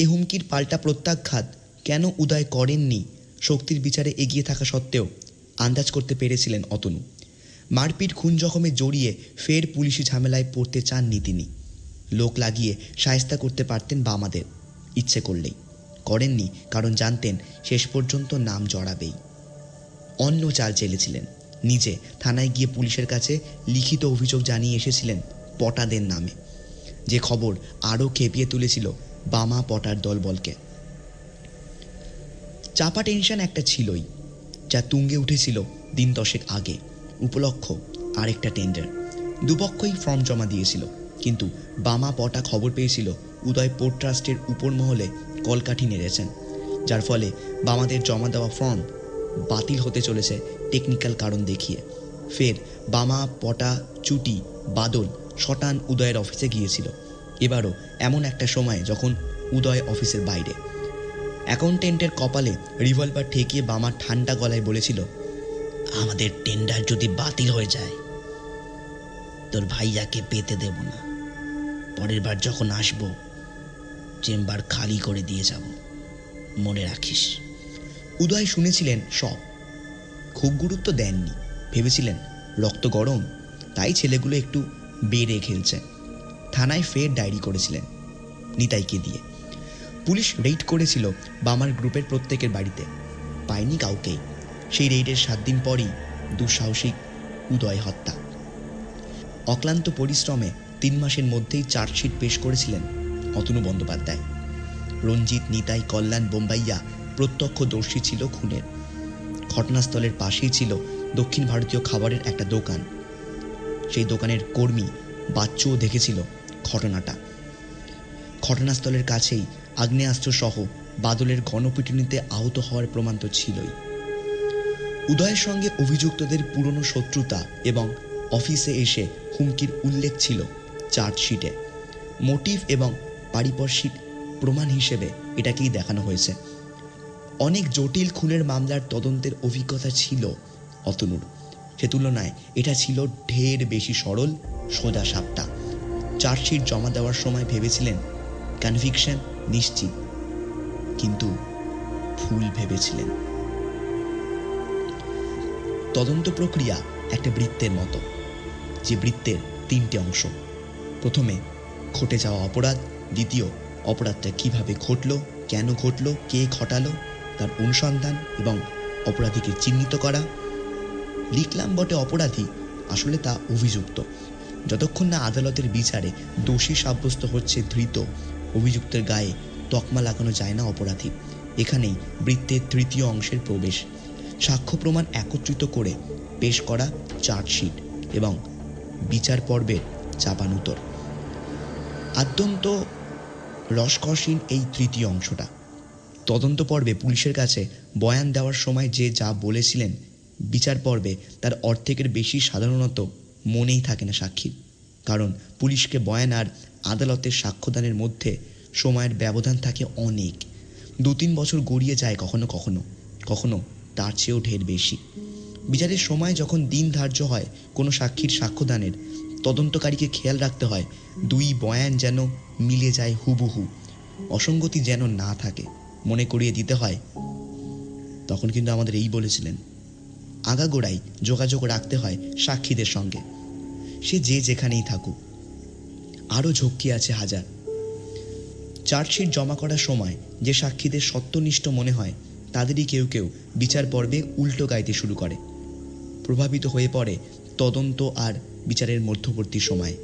এ হুমকির পাল্টা প্রত্যাঘাত কেন উদয় করেননি শক্তির বিচারে এগিয়ে থাকা সত্ত্বেও আন্দাজ করতে পেরেছিলেন অতনু। মারপিট, খুন জখমে জড়িয়ে ফের পুলিশি ঝামেলায় পড়তে চাননি তিনি। লোক লাগিয়ে শায়েস্তা করতে পারতেন বামাদের ইচ্ছে করলেই। করেননি কারণ জানতেন শেষ পর্যন্ত নাম জড়াবেই। অন্য চাল চেলেছিলেন। নিজে থানায় গিয়ে পুলিশের কাছে লিখিত অভিযোগ জানিয়ে এসেছিলেন পটাদের নামে, যে খবর আরও খেপিয়ে তুলেছিল বামা পটার দলবলকে। চাপা টেনশন একটা ছিলই, যা তুঙ্গে উঠেছিল দিন 10 আগে। উপলক্ষ আরেকটা টেন্ডার। দুপক্ষই ফর্ম জমা দিয়েছিল, কিন্তু বামা পটা খবর পেয়েছিল উদয় পোর্ট ট্রাস্টের উপর মহলে কলকাঠি নেড়েছেন, যার ফলে বামাদের জমা দেওয়া ফর্ম বাতিল হতে চলেছে টেকনিক্যাল কারণ দেখিয়ে। ফের বামা, পটা, চুটি, বাদল শটান উদয়ের অফিসে গিয়েছিল। এবারও এমন একটা সময় যখন উদয় অফিসের বাইরে। অ্যাকাউন্টেন্টের কপালে রিভলভার ঠেকিয়ে বামা ঠান্ডা গলায় বলেছিল, আমাদের টেন্ডার যদি বাতিল হয়ে যায় তোর ভাইয়াকে পেতে দেব না। পরের বার যখন আসব চেম্বার খালি করে দিয়ে যাব, মনে রাখিস। উদয় শুনেছিলেন সব, খুব গুরুত্ব দেননি। ভেবেছিলেন রক্ত গরম, তাই ছেলেগুলো একটু বেড়ে খেলছে। থানায় ফের ডায়েরি করেছিলেন নিতাইকে দিয়ে। পুলিশ রেড করেছিল বামার গ্রুপের প্রত্যেকের বাড়িতে, পায়নি কাউকেই। সেই রেইডের 7 দিন পরই দুঃসাহসিক উদয় হত্যা। অক্লান্ত পরিশ্রমে 3 মাসের মধ্যেই চার্জশিট পেশ করেছিলেন অতনু বন্দ্যোপাধ্যায়। রঞ্জিত, নিতাই, কল্যাণ, বোম্বাইয়া প্রত্যক্ষদর্শী ছিল খুনের। ঘটনাস্থলের পাশেই ছিল দক্ষিণ ভারতীয় খাবারের একটা দোকান। সেই দোকানের কর্মী বাচ্চুও দেখেছিল ঘটনাটা। ঘটনাস্থলের কাছেই আগ্নেয়াস্ত্র সহ বাদলের গণপিটুনিতে আহত হওয়ার প্রমাণ তো ছিলই। উদয়ের সঙ্গে অভিযুক্তদের পুরনো শত্রুতা এবং অফিসে এসে হুমকির উল্লেখ ছিল চার্জশিটে। মোটিভ এবং পারিপার্শ্বিক প্রমাণ হিসেবে এটাকেই দেখানো হয়েছে। অনেক জটিল খুনের মামলার তদন্তের অভিজ্ঞতা ছিল অতনুর। সে তুলনায় এটা ছিল ঢের বেশি সরল, সোজা সাপটা। চার্জশিট জমা দেওয়ার সময় ভেবেছিলেন কনভিকশন নিশ্চিত, কিন্তু ভুল ভেবেছিলেন। তদন্ত প্রক্রিয়া একটা বৃত্তের মতো, যে বৃত্তের 3টে অংশ। প্রথমে ঘটে যাওয়া অপরাধ, দ্বিতীয় অপরাধটা কিভাবে ঘটলো, কেন ঘটলো, কে ঘটালো, তার অনুসন্ধান এবং অপরাধীকে চিহ্নিত করা। লিখলাম বটে অপরাধী, আসলে তা অভিযুক্ত। যতক্ষণ না আদালতের বিচারে দোষী সাব্যস্ত হচ্ছে ধৃত, অভিযুক্তের গায়ে তকমা লাগানো যায় না অপরাধী। এখানেই বৃত্তের 3য় অংশের প্রবেশ। সাক্ষ্য প্রমাণ একত্রিত করে পেশ করা চার্জশিট এবং বিচার পর্বের চাপানুতর। আদ্যন্ত রসকসীন এই 3য় অংশটা। তদন্ত পর্বে পুলিশের কাছে বয়ান দেওয়ার সময় যে যা বলেছিলেন, বিচার পর্বে তার অর্ধেকের বেশি সাধারণত মনেই থাকে না সাক্ষীর। কারণ পুলিশকে বয়ান আর আদালতের সাক্ষ্যদানের মধ্যে সময়ের ব্যবধান থাকে অনেক। 2-3 বছর গড়িয়ে যায়, কখনো কখনো কখনো তার চেয়েও ঢের বেশি। বিচারের সময় যখন দিন ধার্য হয় কোনো সাক্ষীর সাক্ষ্যদানের, তদন্তকারীকে খেয়াল রাখতে হয় 2 বয়ান যেন মিলে যায় হুবহু, অসঙ্গতি যেন না থাকে। মনে করিয়ে দিতে হয়, তখন কিন্তু আমাদের এই বলেছিলেন। আগাগোড়াই যোগাযোগ রাখতে হয় সাক্ষীদের সঙ্গে, সে যে যেখানেই থাকুক। আরও ঝক্কি আছে হাজার। চার্জশিট জমা করার সময় যে সাক্ষীদের সত্যনিষ্ঠ মনে হয়, তাদেরই কেউ কেউ বিচার পর্বে উল্টো গাইতে শুরু করে। প্রভাবিত হয়ে পড়ে তদন্ত আর বিচারের মধ্যবর্তী সময়।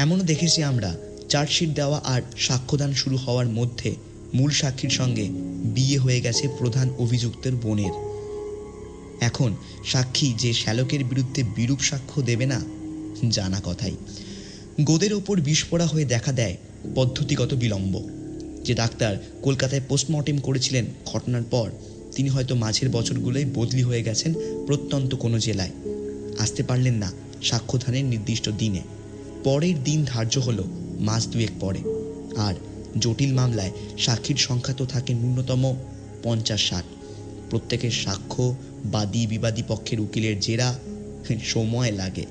এমনও দেখেছি আমরা, চার্জশিট দেওয়া আর সাক্ষ্যদান শুরু হওয়ার মধ্যে মূল সাক্ষীর সঙ্গে বিয়ে হয়ে গেছে প্রধান অভিযুক্তের বোনের। এখন সাক্ষী যে শ্যালকের বিরুদ্ধে বিরূপ সাক্ষ্য দেবে না, জানা কথাই। গোদের ওপর বিস্ফোরা হয়ে দেখা দেয় পদ্ধতিগত বিলম্ব। যে ডাক্তার কলকাতায় পোস্টমর্টেম করেছিলেন ঘটনার পর, তিনি হয়তো মাঝের বছরগুলোই বদলি হয়ে গেছেন প্রত্যন্ত কোনো জেলায়। আসতে পারলেন না সাক্ষ্যদানের নির্দিষ্ট দিনে। পরের দিন ধার্য হলো মাস 2 পরে। আর জটিল মামলায় সাক্ষীর সংখ্যা তো থাকে ন্যূনতম 50-60। প্রত্যেকের সাক্ষ্য, বাদী বিবাদী পক্ষের উকিলের জেরা, সময় লাগে।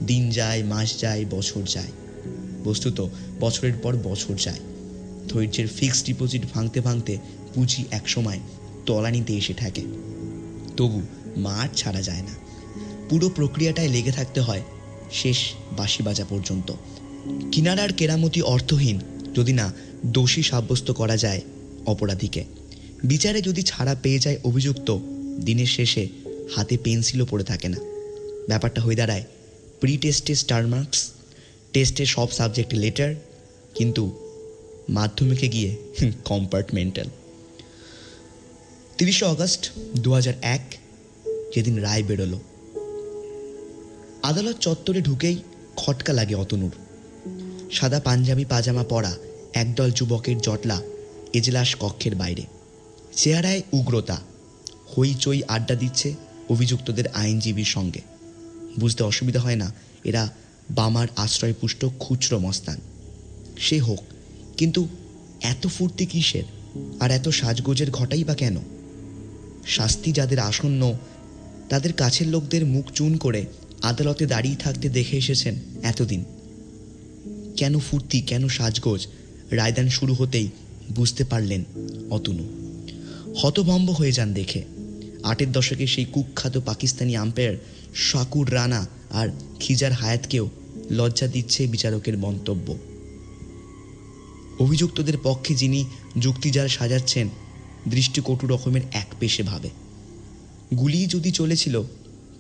দিন যায়, মাস যায়, বছর যায়। বস্তুত বছরের পর বছর যায়। ধৈর্যের ফিক্সড ডিপোজিট ভাঙতে ভাঙতে পুঁজি একসময় তলানিতে এসে ঠেকে। তবু মাঠ ছাড়া যায় না। পুরো প্রক্রিয়াটায় লেগে থাকতে হয় শেষ বাঁশি বাজা পর্যন্ত। কিনারার কেরামতি অর্থহীন যদি না দোষী সাব্যস্ত করা যায় অপরাধীকে। বিচারে যদি ছাড়া পেয়ে যায় অভিযুক্ত, দিনের শেষে হাতে পেন্সিলও পড়ে থাকে না। ব্যাপারটা হয়ে দাঁড়ায় প্রি টেস্টে স্টার মার্কস, টেস্টে সব সাবজেক্টে লেটার, কিন্তু মাধ্যমিকে গিয়ে কম্পার্টমেন্টাল। 30 অগস্ট 2001, যেদিন রায় বেরোলো। আদালত চত্বরে ঢুকেই খটকা লাগে অতনুর। সাদা পাঞ্জাবি পাজামা পরা একদল যুবকের জটলা এজলাস কক্ষের বাইরে। চেহারায় উগ্রতা, হইচই আড্ডা দিচ্ছে অভিযুক্তদের আইনজীবীর সঙ্গে। বুঝতে অসুবিধা হয় না এরা বামার আশ্রয়পুষ্ট খুচরো মস্তান। সে হোক, কিন্তু এত ফুর্তি কিসের, আর এত সাজগোজের ঘটাই বা কেন? শাস্তি যাদের আসন্ন, তাদের কাছের লোকদের মুখ চুন করে আদালতে দাঁড়িয়ে থাকতে দেখে এসেছেন এতদিন। কেন ফুর্তি, কেন সাজগোজ? রায়দান শুরু হতেই বুঝতে পারলেন অতনু। হতভম্ব হয়ে যান দেখে। 8-এর দশকে সেই কুখ্যাত পাকিস্তানি আম্পায়ার শাকুর রানা আর খিজার হায়াতকেও লজ্জা দিচ্ছে বিচারকের মন্তব্য। অভিযুক্তদের পক্ষে যিনি যুক্তিজাল সাজাচ্ছেন, দৃষ্টিকটু রকমের এক পেশে ভাবে। গুলি যদি চলেছিল,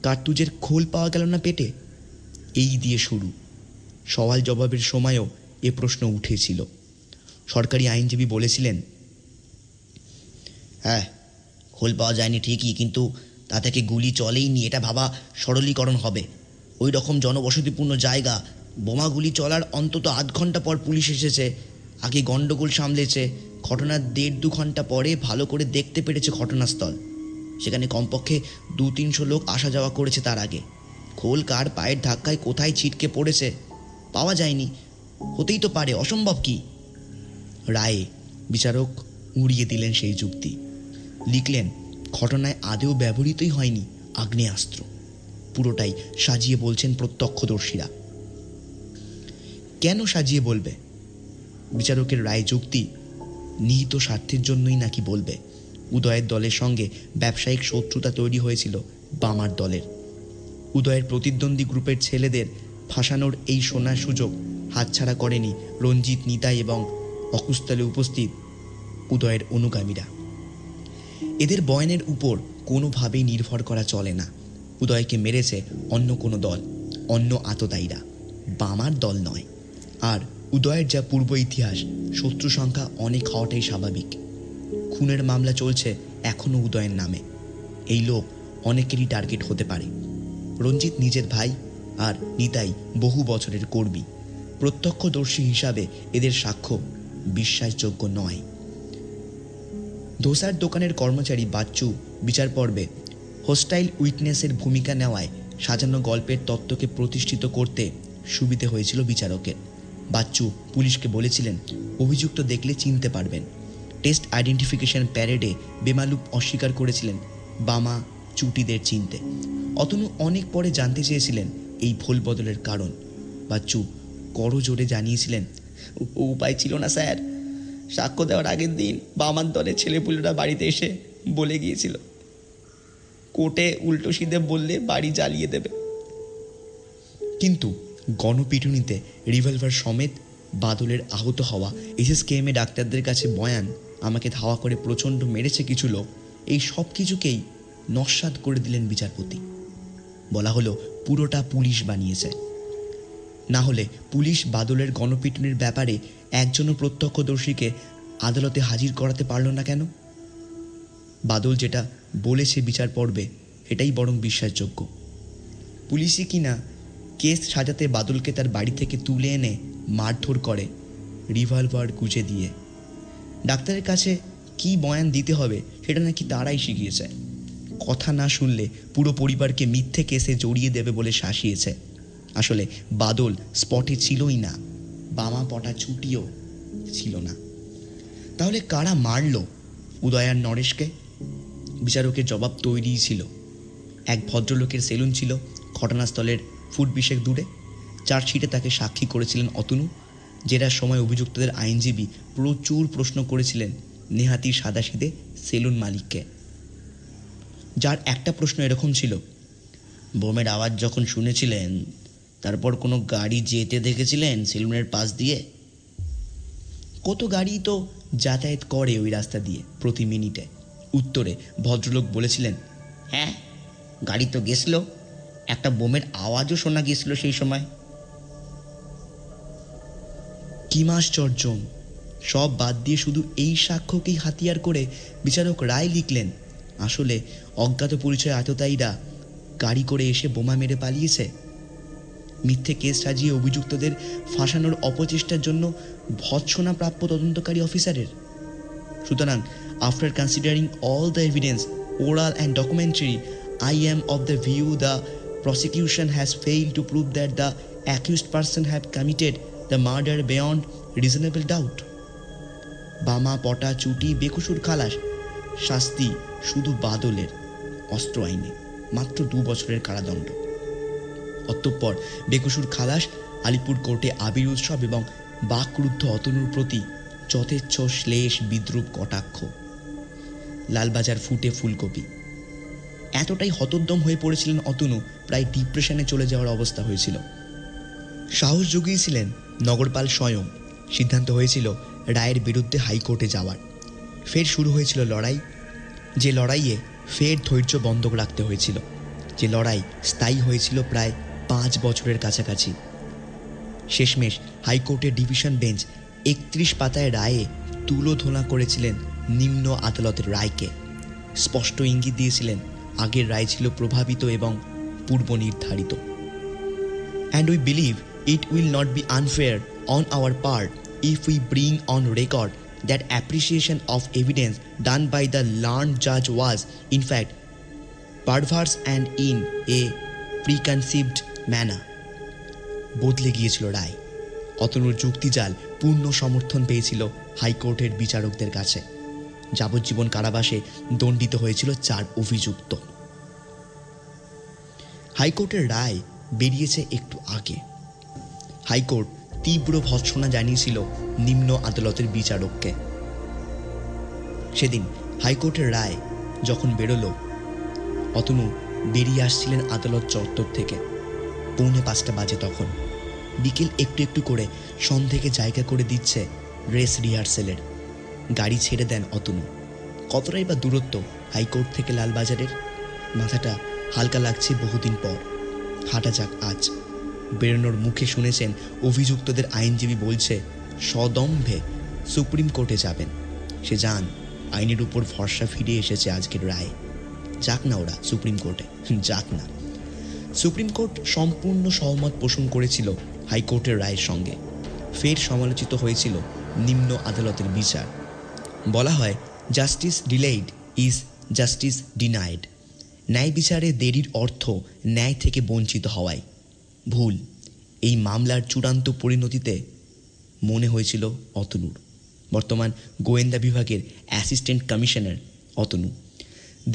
কার্তুজের খোল পাওয়া গেল না পেটে। এই দিয়ে শুরু। সওয়াল জবাবের সময়ও এ প্রশ্ন উঠেছিল। সরকারি আইনজীবী বলেছিলেন, হ্যাঁ, খোল পাওয়া যায়নি ঠিকই, কিন্তু তা থেকে গুলি চলেইনি এটা ভাবা সরলীকরণ হবে। ওই রকম জনবসতিপূর্ণ জায়গা, বোমাগুলি চলার অন্তত আধ ঘন্টা পর পুলিশ এসেছে, আগে গণ্ডগোল সামলেছে, ঘটনার 1.5-2 ঘন্টা পরে ভালো করে দেখতে পেরেছে ঘটনাস্থল। সেখানে কমপক্ষে 200-300 লোক আসা যাওয়া করেছে তার আগে। খোল কার পায়ের ধাক্কায় কোথায় ছিটকে পড়েছে পাওয়া যায়নি, হতেই তো পারে, অসম্ভব কি? রায়ে বিচারক উড়িয়ে দিলেন সেই যুক্তি। লিখলেন, ঘটনায় আদেও ব্যবহৃতই হয়নি আগ্নেয়াস্ত্র। পুরোটাই সাজিয়ে বলছেন প্রত্যক্ষদর্শীরা। কেন সাজিয়ে বলবে? বিচারকের রায় যুক্তি, নিহিত স্বার্থের জন্যই নাকি বলবে। উদয়ের দলের সঙ্গে ব্যবসায়িক শত্রুতা তৈরি হয়েছিল বামার দলের। উদয়ের প্রতিদ্বন্দ্বী গ্রুপের ছেলেদের ফাঁসানোর এই সোনার সুযোগ হাতছাড়া করেনি রঞ্জিত, নিতাই এবং অকুস্থলে উপস্থিত উদয়ের অনুগামীরা। এদের বয়ানের উপর কোনোভাবেই নির্ভর করা চলে না। উদয়কে মেরেছে অন্য কোনো দল, অন্য আততায়ীরা, বামার দল নয়। আর উদয়ের যা পূর্ব ইতিহাস, শত্রু সংখ্যা অনেক হওয়াটাই স্বাভাবিক। খুনের মামলা চলছে এখনও উদয়ের নামে। এই লোক অনেকেরই টার্গেট হতে পারে। রঞ্জিত নিজের ভাই, আর নিতাই বহু বছরের কর্মী। প্রত্যক্ষদর্শী হিসাবে এদের সাক্ষ্য বিশ্বাসযোগ্য নয়। ধোসার দোকানের কর্মচারী বাচ্চু বিচার পর্বে হোস্টাইল উইটনেসের ভূমিকা নেওয়ায় সাজানো গল্পের তত্ত্বকে প্রতিষ্ঠিত করতে সুবিধে হয়েছিল বিচারকের। বাচ্চু পুলিশকে বলেছিলেন, অভিযুক্ত দেখলে চিনতে পারবেন। টেস্ট আইডেন্টিফিকেশন প্যারেডে বেমালুপ অস্বীকার করেছিলেন বামা চুটিদের চিনতে। অতনু অনেক পরে জানতে চেয়েছিলেন এই ভুল বদলের কারণ। বাচ্চু করজোড়ে জানিয়েছিলেন, উপায় ছিল না স্যার। সাক্ষ্য দেওয়ার আগের দিন বামার দলের ছেলেপুলেরা বাড়িতে এসে বলে গিয়েছিল, কোর্টে উল্টো সিধে বললে বাড়ি জ্বালিয়ে দেবে। কিন্তু গণপিটুনিতে রিভলভার সমেত বাদলের আহত হওয়া, এসএসকেএমে ডাক্তারদের কাছে বয়ান, আমাকে ধাওয়া করে প্রচণ্ড মেরেছে কিছু লোক, এই সব কিছুকেই নস্যাৎ করে দিলেন বিচারপতি। বলা হলো পুরোটা পুলিশ বানিয়েছে। না হলে পুলিশ বাদলের গণপিটুনির ব্যাপারে একজনও প্রত্যক্ষদর্শীকে আদালতে হাজির করাতে পারল না কেন? বাদল যেটা বলেছে বিচার পর্বে, এটাই বরং বিশ্বাসযোগ্য। পুলিশই কিনা কেস সাজাতে বাদলকে তার বাড়ি থেকে তুলে এনে মারধর করে রিভলভার গুঁজে দিয়ে। ডাক্তারের কাছে কি বয়ান দিতে হবে সেটা নাকি তারাই শিখিয়েছে। কথা না শুনলে পুরো পরিবারকে মিথ্যে কেসে জড়িয়ে দেবে বলে শাসিয়েছে। আসলে বাদল স্পটে ছিলই না, বামা পটা ছুটিও ছিল না। তাহলে কারা মারল উদয় আর নরেশকে? বিচারকের জবাব তৈরিই ছিল। এক ভদ্রলোকের সেলুন ছিল ঘটনাস্থলের ফুট 20 দূরে। চার্জশিটে তাকে সাক্ষী করেছিলেন অতনু। জেরার সময় অভিযুক্তদের আইনজীবী প্রচুর প্রশ্ন করেছিলেন নেহাতি সাদাসিধে সেলুন মালিককে। যার একটা প্রশ্ন এরকম ছিল, বোমের আওয়াজ যখন শুনেছিলেন তারপর কোনো গাড়ি যেতে দেখেছিলেন সেলুনের পাশ দিয়ে? কত গাড়ি তো যাতায়াত করে ওই রাস্তা দিয়ে প্রতি মিনিটে। উত্তরে ভদ্রলোক বলেছিলেন, হ্যাঁ, গাড়ি তো গেছিল, একটা বোমের আওয়াজও শোনা গিয়েছিল সেই সময়। কি আশ্চর্য! সব বাদ দিয়ে শুধু এই সাক্ষ্যকেই হাতিয়ার করে বিচারক রায় লিখলেন, আসলে অজ্ঞাত পরিচয় আততায়ীরা গাড়ি করে এসে বোমা মেরে পালিয়েছে। মিথ্যে কেস সাজিয়ে অভিযুক্তদের ফাঁসানোর অপচেষ্টার জন্য ভৎসনা প্রাপ্য তদন্তকারী অফিসারের। সুতরাং, after considering all the evidence, oral and documentary, I am of the view the prosecution has failed to prove that the accused person have committed the murder beyond reasonable doubt. বামা পটা চুটি বেকসুর খালাস, শাস্তি শুধু বাদলের অস্ত্র আইনে মাত্র 2 বছরের কারাদণ্ড। অতঃপর বেকসুর খালাস, আলিপুর কোর্টে আবির উৎসব এবং বাকরুদ্ধ অতনুর প্রতি যথেচ্ছ শ্লেষ বিদ্রুপ কটাক্ষ। লালবাজার ফুটে ফুলকপি। এতটাই হতোদ্যম হয়ে পড়েছিলেন অতনু, প্রায় ডিপ্রেশনে চলে যাওয়ার অবস্থা হয়েছিল। সাহস জুগিয়েছিলেন নগরপাল স্বয়ং। সিদ্ধান্ত হয়েছিল রায়ের বিরুদ্ধে হাইকোর্টে যাওয়ার। ফের শুরু হয়েছিল লড়াই, যে লড়াইয়ে ফের ধৈর্য বন্ধক রাখতে হয়েছিল। যে লড়াই স্থায়ী হয়েছিল প্রায় 5 বছরের কাছাকাছি। শেষমেশ হাইকোর্টের ডিভিশন বেঞ্চ 31 পাতায় রায়ে তুলোধনা করেছিলেন নিম্ন আদালতের রায়কে। স্পষ্ট ইঙ্গিত দিয়েছিলেন আগের রায় ছিল প্রভাবিত এবং পূর্ব নির্ধারিত। And we believe it will not be unfair on our part if we bring on record that appreciation of evidence done by the learned judge was, in fact, perverse and in a preconceived manner. বদলে গিয়েছিল রায়। অতনুর যুক্তিজাল পূর্ণ সমর্থন পেয়েছিল হাইকোর্টের বিচারকদের কাছে। যাবজ্জীবন কারাবাসে দণ্ডিত হয়েছিল 4 অভিযুক্ত। হাইকোর্টের রায় বেরিয়েছে একটু আগে। হাইকোর্ট তীব্র ভৎসনা জানিয়েছিল নিম্ন আদালতের বিচারককে। সেদিন হাইকোর্টের রায় যখন বেরোলো, অতনু বেরিয়ে আসছিলেন আদালত চত্বর থেকে। 4:45 বাজে তখন। বিকেল একটু একটু করে সন্ধ্যেকে জায়গা করে দিচ্ছে রেস রিহার্সেলের। গাড়ি ছেড়ে দেন অতনু। কতটাই বা দূরত্ব হাইকোর্ট থেকে লালবাজারের? মাথাটা হালকা লাগছে বহুদিন পর। হাঁটা যাক আজ। বেরোনোর মুখে শুনেছেন অভিযুক্তদের আইনজীবী বলছে সদম্ভে সুপ্রিম কোর্টে যাবেন। সে যান, আইনের উপর ভরসা ফিরে এসেছে আজকের রায়। যাক না ওরা সুপ্রিম কোর্টে, যাক না। সুপ্রিম কোর্ট সম্পূর্ণ সহমত পোষণ করেছিল হাইকোর্টের রায়ের সঙ্গে। ফের সমালোচিত হয়েছিল নিম্ন আদালতের বিচার। বলা হয় justice delayed is justice denied. ন্যায় বিচারে দেরির অর্থ ন্যায় থেকে বঞ্চিত হওয়ায়। ভুল। এই মামলার চূড়ান্ত পরিণতিতে মনে হয়েছিল অতনুর। বর্তমান গোয়েন্দা বিভাগের অ্যাসিস্ট্যান্ট কমিশনার অতনু।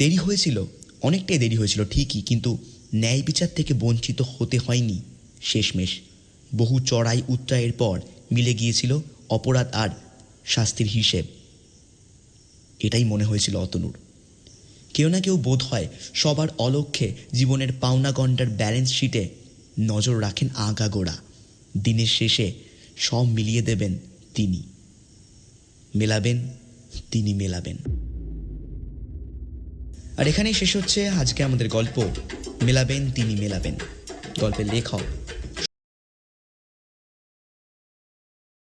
দেরি হয়েছিল, অনেকটাই দেরি হয়েছিল ঠিকই, কিন্তু ন্যায় বিচার থেকে বঞ্চিত হতে হয়নি শেষমেশ। বহু চড়াই উতরাইয়ের পর মিলে গিয়েছিল অপরাধ আর শাস্তির হিসেব। এটাই মনে হয়েছিল অতনুর। কেউ না কেউ বোধ হয় সবার অলক্ষ্যে জীবনের পাওনা গন্ডার ব্যালেন্স শিটে নজর রাখেন আগাগোড়া। দিনের শেষে সব মিলিয়ে দেবেন তিনি। মেলাবেন তিনি, মেলাবেন। আর এখানেই শেষ হচ্ছে আজকে আমাদের গল্প মেলাবেন তিনি, মেলাবেন। গল্পের লেখক